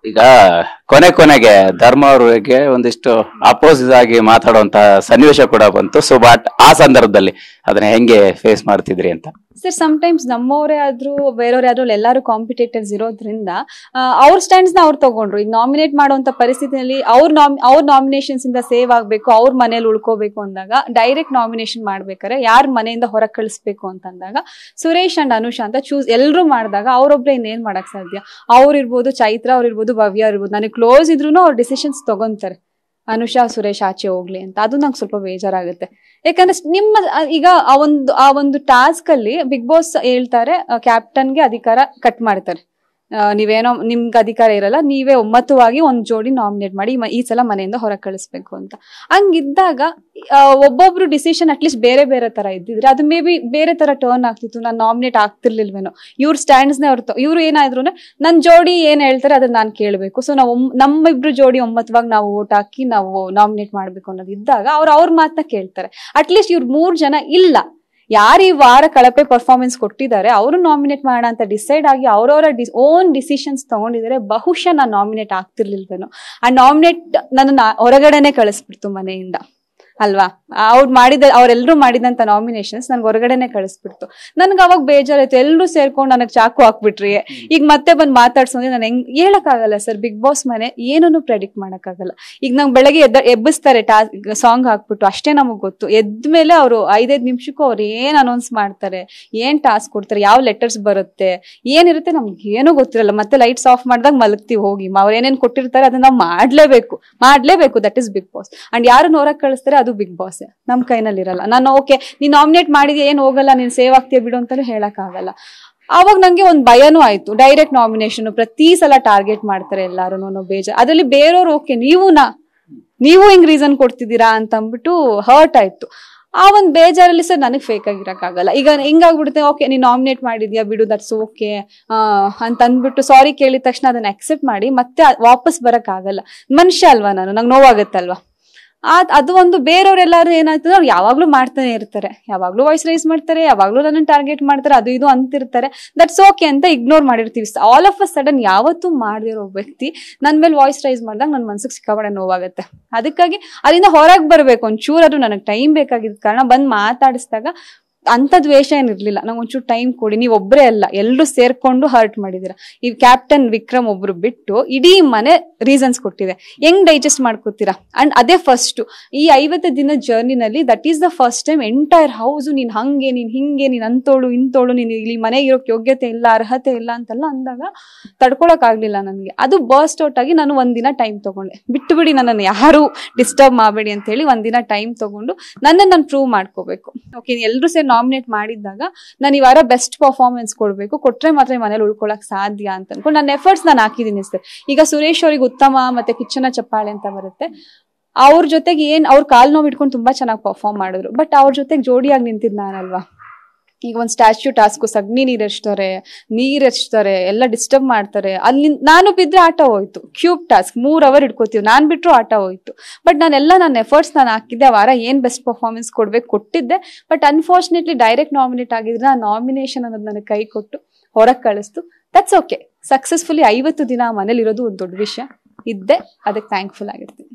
ಈಗ ಕೊನೆಗೆ ಧರ್ಮ ಅವರಿಗೆ ಒಂದಿಷ್ಟು ಅಪೋಸಿಟ್ ಆಗಿ ಮಾತಾಡುವಂತ ಸನ್ನಿವೇಶ ಕೂಡ ಬಂತು. ಸೊ ಬಟ್ ಆ ಸಂದರ್ಭದಲ್ಲಿ ಅದನ್ನ ಹೆಂಗೆ ಫೇಸ್ ಮಾಡ್ತಿದ್ರಿ ಅಂತ? ಸರ್ ಸಮ್ಟೈಮ್ಸ್ ನಮ್ಮವರೇ ಆದ್ರೂ ಬೇರೆಯವರೇ ಆದ್ರೂ ಎಲ್ಲರೂ ಕಾಂಪಿಟೇಟರ್ಸ್ ಇರೋದ್ರಿಂದ ಅವ್ರ ಸ್ಟ್ಯಾಂಡ್ಸ್ ನ ಅವ್ರು ತಗೊಂಡ್ರು. ಈಗ ನಾಮಿನೇಟ್ ಮಾಡುವಂತ ಪರಿಸ್ಥಿತಿಯಲ್ಲಿ ಅವ್ರ ನಾಮಿನೇಷನ್ಸ್ ಇಂದ ಸೇವ್ ಆಗ್ಬೇಕು, ಅವ್ರ ಮನೇಲಿ ಉಳ್ಕೋಬೇಕು ಅಂದಾಗ ಡೈರೆಕ್ಟ್ ನಾಮಿನೇಷನ್ ಮಾಡ್ಬೇಕಾರೆ ಯಾರ ಮನೆಯಿಂದ ಹೊರಗೆ ಕಳಿಸ್ಬೇಕು ಅಂತಂದಾಗ ಸುರೇಶ್ ಅಂಡ್ ಅನುಷಾ ಅಂತ ಚೂಸ್ ಎಲ್ರು ಮಾಡಿದಾಗ ಅವ್ರೊಬ್ರೆ ಇನ್ನೇನ್ ಮಾಡಕ್ ಸಾಧ್ಯ? ಅವ್ರಿರ್ಬೋದು, ಚೈತ್ರ ಅವ್ರಿರ್ಬೋದು, ಭವ್ಯ ಇರ್ಬೋದು, ನನಗೆ ಕ್ಲೋಸ್ ಇದ್ರು ಅವ್ರ ಡಿಸಿಷನ್ಸ್ ತಗೊಂತಾರೆ ಅನುಷಾ ಸುರೇಶ್ ಆಚೆ ಹೋಗ್ಲಿ ಅಂತ. ಅದು ನಂಗೆ ಸ್ವಲ್ಪ ಬೇಜಾರಾಗುತ್ತೆ. ಯಾಕಂದ್ರೆ ನಿಮ್ಮ ಈಗ ಆ ಒಂದು ಟಾಸ್ಕ್ ಅಲ್ಲಿ ಬಿಗ್ ಬಾಸ್ ಹೇಳ್ತಾರೆ ಕ್ಯಾಪ್ಟನ್ಗೆ ಅಧಿಕಾರ ಕಟ್ ಮಾಡ್ತಾರೆ. ನೀವೇನೋ ನಿಮ್ಗೆ ಅಧಿಕಾರ ಇರಲ್ಲ, ನೀವೇ ಒಮ್ಮತವಾಗಿ ಒಂದ್ ಜೋಡಿ ನಾಮಿನೇಟ್ ಮಾಡಿ ಈ ಸಲ ಮನೆಯಿಂದ ಹೊರಗೆ ಕಳಿಸ್ಬೇಕು ಅಂತ. ಹಂಗಿದ್ದಾಗ ಒಬ್ಬೊಬ್ರು ಡಿಸಿಷನ್ ಅಟ್ಲೀಸ್ಟ್ ಬೇರೆ ಬೇರೆ ತರ ಇದ್ದಿದ್ರೆ ಅದು ಮೇ ಬಿ ಬೇರೆ ತರ ಟರ್ನ್ ಆಗ್ತಿತ್ತು, ನಾನು ನಾಮಿನೇಟ್ ಆಗ್ತಿರ್ಲಿಲ್ವೇನೋ. ಇವ್ರ ಸ್ಟ್ಯಾಂಡ್ಸ್ನೇ ಇವ್ರು ಏನಾದ್ರು ನನ್ ಜೋಡಿ ಏನ್ ಹೇಳ್ತಾರೆ ಅದನ್ನ ನಾನು ಕೇಳ್ಬೇಕು. ಸೊ ನಾವು ನಮ್ಮಿಬ್ರು ಜೋಡಿ ಒಮ್ಮತವಾಗಿ ನಾವು ವೋಟ್ ಹಾಕಿ ನಾವು ನಾಮಿನೇಟ್ ಮಾಡ್ಬೇಕು ಅನ್ನೋದು ಇದ್ದಾಗ ಅವ್ರ ಮಾತನ್ನ ಕೇಳ್ತಾರೆ. ಅಟ್ಲೀಸ್ಟ್ ಇವ್ರು 3 ಜನ ಇಲ್ಲ, ಯಾರು ಈ ವಾರ ಕಳಪೆ ಪರ್ಫಾರ್ಮೆನ್ಸ್ ಕೊಟ್ಟಿದ್ದಾರೆ ಅವರು ನಾಮಿನೇಟ್ ಮಾಡೋಣ ಅಂತ ಡಿಸೈಡ್ ಆಗಿ ಅವ್ರವರ ಓನ್ ಡಿಸಿಷನ್ಸ್ ತಗೊಂಡಿದ್ದಾರೆ, ಬಹುಶಃ ನಾನು ನಾಮಿನೇಟ್ ಆಗ್ತಿರ್ಲಿಲ್ವೇನೋ. ಆ ನಾಮಿನೇಟ್ ನನ್ನ ಹೊರಗಡೆನೆ ಕಳಿಸ್ಬಿಡ್ತು ಮನೆಯಿಂದ ಅಲ್ವಾ? ಅವ್ರೆಲ್ರು ಮಾಡಿದಂತ ನಾಮಿನೇಷನ್ಸ್ ನನ್ಗೆ ಹೊರಗಡೆನೆ ಕಳಿಸ್ಬಿಡ್ತು. ನನ್ಗೆ ಅವಾಗ ಬೇಜಾರಾಯ್ತು. ಎಲ್ರು ಸೇರ್ಕೊಂಡು ನನಗ್ ಚಾಕು ಹಾಕ್ಬಿಟ್ರಿ, ಈಗ ಮತ್ತೆ ಬಂದ್ ಮಾತಾಡ್ಸೋದ್ರೆ ನಾನು ಹೆಂಗ್ ಹೇಳಕ್ಕಾಗಲ್ಲ ಸರ್. ಬಿಗ್ ಬಾಸ್ ಮನೆ ಏನನ್ನು ಪ್ರೆಡಿಕ್ಟ್ ಮಾಡಕ್ಕಾಗಲ್ಲ. ಈಗ ನಂಗೆ ಬೆಳಗ್ಗೆ ಎಬ್ಬಿಸ್ತಾರೆ ಸಾಂಗ್ ಹಾಕ್ಬಿಟ್ಟು, ಅಷ್ಟೇ ನಮಗ್ ಗೊತ್ತು. ಎದ್ಮೇಲೆ ಅವರು 5-5 ನಿಮಿಷಕ್ಕೂ ಅವ್ರು ಏನ್ ಅನೌನ್ಸ್ ಮಾಡ್ತಾರೆ, ಏನ್ ಟಾಸ್ಕ್ ಕೊಡ್ತಾರೆ, ಯಾವ ಲೆಟರ್ಸ್ ಬರುತ್ತೆ, ಏನಿರುತ್ತೆ ನಮ್ಗೆ ಏನೂ ಗೊತ್ತಿರಲ್ಲ. ಮತ್ತೆ ಲೈಟ್ಸ್ ಆಫ್ ಮಾಡ್ದಾಗ ಮಲಗ್ತೀವಿ ಹೋಗಿ. ಅವ್ರು ಏನೇನ್ ಕೊಟ್ಟಿರ್ತಾರೆ ಅದನ್ನ ನಾವು ಮಾಡ್ಲೇಬೇಕು. That is big boss. And ಯಾರು ಹೊರಗೆ ಕಳಿಸ್ತಾರೆ ಅದು ಬಿಗ್ ಬಾಸ್. ನಮ್ ಕೈನಲ್ಲಿ ಇರಲ್ಲ. ನಾನು ಓಕೆ ನೀನ್ ನಾಮಿನೇಟ್ ಮಾಡಿದ್ಯಾ, ಏನ್ ಹೋಗಲ್ಲ, ನೀನ್ ಸೇವ್ ಆಗ್ತೀಯ ಬಿಡು ಅಂತಾನು ಹೇಳಕ್ ಆಗಲ್ಲ. ಅವಾಗ ನಂಗೆ ಒಂದ್ ಭಯನೂ ಆಯ್ತು. ಡೈರೆಕ್ಟ್ ನಾಮಿನೇಷನ್ ಪ್ರತಿ ಸಲ ಟಾರ್ಗೆಟ್ ಮಾಡ್ತಾರೆ ಎಲ್ಲಾರು, ಬೇಜಾರ್. ಅದ್ರಲ್ಲಿ ಬೇರೆಯವ್ರು ಓಕೆ ನೀವು ಹಿಂಗ್ ರೀಸನ್ ಕೊಡ್ತಿದ್ದೀರಾ ಅಂತ ಅಂದ್ಬಿಟ್ಟು ಹರ್ಟ್ ಆಯ್ತು. ಆ ಒಂದ್ ಬೇಜಾರಲ್ಲಿ ಸರ್ ನನಗ್ ಫೇಕ್ ಆಗಿರಕ್ಕಾಗಲ್ಲ. ಈಗ ಹಿಂಗಾಗ್ಬಿಡುತ್ತೆ, ಓಕೆ ನೀನ್ ನಾಮಿನೇಟ್ ಮಾಡಿದ್ಯಾ ಬಿಡು, ದಟ್ಸ್ ಓಕೆ ಅಂತ ಅಂದ್ಬಿಟ್ಟು ಸಾರಿ ಕೇಳಿದ ತಕ್ಷಣ ಅದನ್ನ ಅಕ್ಸೆಪ್ಟ್ ಮಾಡಿ ಮತ್ತೆ ವಾಪಸ್ ಬರಕ್ ಆಗಲ್ಲ. ಮನುಷ್ಯ ಅಲ್ವಾ ನಾನು, ನಂಗೆ ನೋವಾಗತ್ತಲ್ವಾ. ಅದು ಒಂದು ಬೇರೆಯವ್ರೆಲ್ಲಾರು ಏನಾಯ್ತದೆ, ಅವ್ರು ಯಾವಾಗ್ಲೂ ಮಾಡ್ತಾನೆ ಇರ್ತಾರೆ, ಯಾವಾಗ್ಲೂ ವಾಯ್ಸ್ ರೈಸ್ ಮಾಡ್ತಾರೆ, ಯಾವಾಗ್ಲೂ ನನ್ನ ಟಾರ್ಗೆಟ್ ಮಾಡ್ತಾರೆ, ಅದು ಇದು ಅಂತಿರ್ತಾರೆ. ದಟ್ಸ್ ಓಕೆ ಅಂತ ಇಗ್ನೋರ್ ಮಾಡಿರ್ತೀವಿ. ಆಲ್ ಆಫ್ ಅ ಸಡನ್ ಯಾವತ್ತೂ ಮಾಡದಿರೋ ವ್ಯಕ್ತಿ ನನ್ ಮೇಲೆ ವಾಯ್ಸ್ ರೈಸ್ ಮಾಡಿದಾಗ ನನ್ ಮನ್ಸಿಗೆ ಸಿಕ್ಕಾಪಟ್ಟೆ ನೋವಾಗುತ್ತೆ. ಅದಕ್ಕಾಗಿ ಅಲ್ಲಿಂದ ಹೊರಗೆ ಬರ್ಬೇಕು ಒಂಚೂರಾದ್ರು ನನಗೆ ಟೈಮ್ ಬೇಕಾಗಿದ್ದ ಕಾರಣ ಬಂದ್ ಮಾತಾಡಿಸಿದಾಗ ಅಂತ ದ್ವೇಷ ಏನಿರ್ಲಿಲ್ಲ. ನಂಗೆ ಒಂಚೂರು ಟೈಮ್ ಕೊಡಿ, ನೀವ್ ಒಬ್ರೇ ಅಲ್ಲ ಎಲ್ಲರೂ ಸೇರ್ಕೊಂಡು ಹರ್ಟ್ ಮಾಡಿದೀರ. ಈ ಕ್ಯಾಪ್ಟನ್ ವಿಕ್ರಮ್ ಒಬ್ರು ಬಿಟ್ಟು ಇಡೀ ಮನೆ ರೀಸನ್ಸ್ ಕೊಟ್ಟಿದೆ. ಹೆಂಗ್ ಡೈಜೆಸ್ಟ್ ಮಾಡ್ಕೋತೀರಾ? ಅಂಡ್ ಅದೇ ಫಸ್ಟ್ ಈ 50 ದಿನ ಜರ್ನಿನಲ್ಲಿ that is the first time entire house ನೀನ್ ಹಂಗೆ, ನೀನ್ ಹಿಂಗೆ, ನೀನ್ ಅಂತೋಳು ಇಂತೋಳು, ನೀನ್ ಇಲ್ಲಿ ಮನೆಗೆ ಇರೋಕ್ ಯೋಗ್ಯತೆ ಇಲ್ಲ, ಅರ್ಹತೆ ಇಲ್ಲ ಅಂತೆಲ್ಲ ಅಂದಾಗ ತಡ್ಕೊಳಕ್ ಆಗ್ಲಿಲ್ಲ ನನ್ಗೆ. ಅದು ಬರ್ಸ್ಟ್ ಔಟ್ ಆಗಿ ನಾನು ಒಂದಿನ ಟೈಮ್ ತಗೊಂಡೆ. ಬಿಟ್ಟು ಬಿಡಿ, ನನ್ನನ್ನು ಯಾರು ಡಿಸ್ಟರ್ಬ್ ಮಾಡಬೇಡಿ ಅಂತ ಹೇಳಿ ಒಂದಿನ ಟೈಮ್ ತಗೊಂಡು ನನ್ನನ್ನು ನಾನು ಪ್ರೂವ್ ಮಾಡ್ಕೋಬೇಕು. ಓಕೆ ಎಲ್ಲರೂ ಸೇರಿ ನಾಮಿನೇಟ್ ಮಾಡಿದ್ದಾಗ ನಾನು ಈ ವಾರ ಬೆಸ್ಟ್ ಪರ್ಫಾರ್ಮೆನ್ಸ್ ಕೊಟ್ರೆ ಮಾತ್ರ ಮನೇಲಿ ಉಳ್ಕೊಳಕ್ ಸಾಧ್ಯ ಅಂತ ಅನ್ಕೊಂಡು ನನ್ನ ಎಫರ್ಟ್ಸ್ ನಾನು ಹಾಕಿದೀನಿ ಸರ್. ಈಗ ಸುರೇಶ್ ಅವ್ರಿಗೆ ಉತ್ತಮ ಮತ್ತೆ ಕಿಚ್ಚನ ಚಪ್ಪಾಳೆ ಅಂತ ಬರುತ್ತೆ. ಅವ್ರ ಜೊತೆಗೆ ಅವ್ರ ಕಾಲ್ ನೋವು ಇಟ್ಕೊಂಡು ತುಂಬಾ ಚೆನ್ನಾಗಿ ಪರ್ಫಾರ್ಮ್ ಮಾಡಿದ್ರು. ಬಟ್ ಅವ್ರ ಜೊತೆಗೆ ಜೋಡಿಯಾಗಿ ನಿಂತಿದ್ ನಾನಲ್ವಾ. ಈಗ ಒಂದ್ ಸ್ಟ್ಯಾಚ್ಯೂ ಟಾಸ್ಕ್ ಸಗಣಿ ನೀರೆಚ್ತಾರೆ, ಎಲ್ಲ ಡಿಸ್ಟರ್ಬ್ ಮಾಡ್ತಾರೆ. ಅಲ್ಲಿ ನಾನು ಬಿದ್ರೆ ಆಟ ಹೋಯ್ತು. ಕ್ಯೂಬ್ ಟಾಸ್ಕ್ 3 ಅವರ್ ಇಟ್ಕೋತೀವಿ, ನಾನ್ ಬಿಟ್ರು ಆಟ ಹೋಯ್ತು. ಬಟ್ ನನ್ನ ಎಫರ್ಟ್ಸ್ ನಾನು ಹಾಕಿದ್ದೆ. ಆ ವಾರ ಏನ್ ಬೆಸ್ಟ್ ಪರ್ಫಾರ್ಮೆನ್ಸ್ ಕೊಟ್ಟಿದ್ದೆ. ಬಟ್ ಅನ್ಫಾರ್ಚುನೇಟ್ಲಿ ಡೈರೆಕ್ಟ್ ನಾಮಿನೇಟ್ ಆಗಿದ್ರೆ ಆ ನಾಮಿನೇಷನ್ ಅನ್ನೋದು ನನಗೆ ಕೈ ಕೊಟ್ಟು ಹೊರಗೆ ಕಳಿಸ್ತು. That's okay. ಸಕ್ಸಸ್ಫುಲಿ 50 ದಿನ ಮನೇಲಿ ಇರೋದು ಒಂದು ದೊಡ್ಡ ವಿಷಯ. ಅದಕ್ಕೆ ಥ್ಯಾಂಕ್ಫುಲ್ ಆಗಿರ್ತೀನಿ.